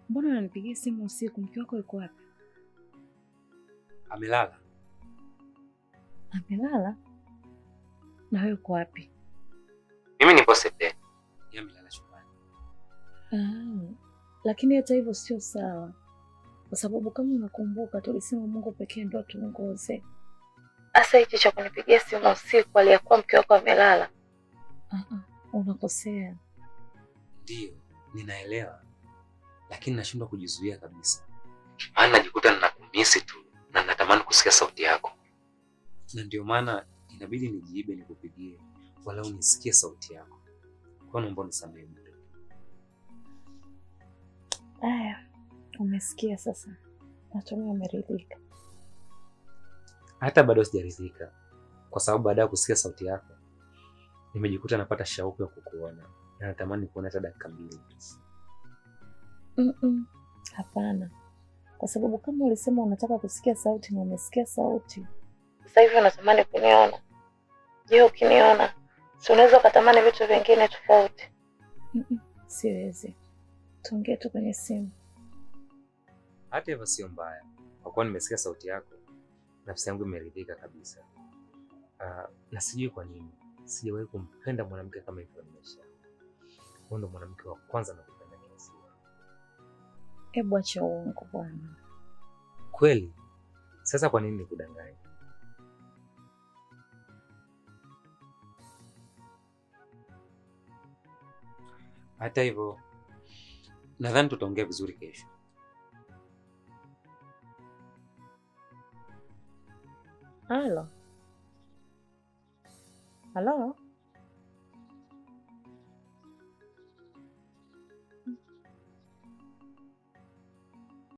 Mbona unanipigia simu usiku? Mke wako yuko wapi? Amelala. Amelala? Na wewe uko wapi? Mimi nipo sebuleni. Yeye amelala chumbani. Lakini hata hivyo sio sawa. Kwa sababu kama unakumbuka tulisema Mungu pekee ndio atuongoze. Asa hichi cha kunipigia simu usiku aliyakuwa mke wako amelala. Unakosea. Ndio, ninaelewa. Lakini nashindwa kujizuia kabisa. Maana najikuta ninakumisi tu na natamani kusikia sauti yako. Na ndio maana inabidi nijiibe nikupigie wala unisikie sauti yako. Kwa naomba unisamehe bure. Aya, umesikia sasa. Natumai umeridhika. Hata bado sijaridhika. Kwa sababu baada ya kusikia sauti yako nimejikuta napata shauku ya kukuona na natamani kuona hata dakika 2. Hapana. Kwa sababu kama ulisema unataka kusikia sauti na umesikia sauti, sasa hivi unatamani kuniona. Je, ukiniona si unaweza kutamani vitu vingine tofauti? Siwezi. Tuongee tu kwenye simu. Hata hivyo sio mbaya. Kwa kuwa nimesikia sauti yako, nafsi yangu imeridhika kabisa. Na sijui kwa nini sijawahi kumpenda mwanamke kama hivyo kwenye maisha yangu. Wewe ndo mwanamke wa kwanza nakupenda kiasi. Hebu acha uongo bwana. Kweli? Sasa kwa nini nikudanganya? Hata hivyo nadhani tutaongea vizuri kesho. Halo?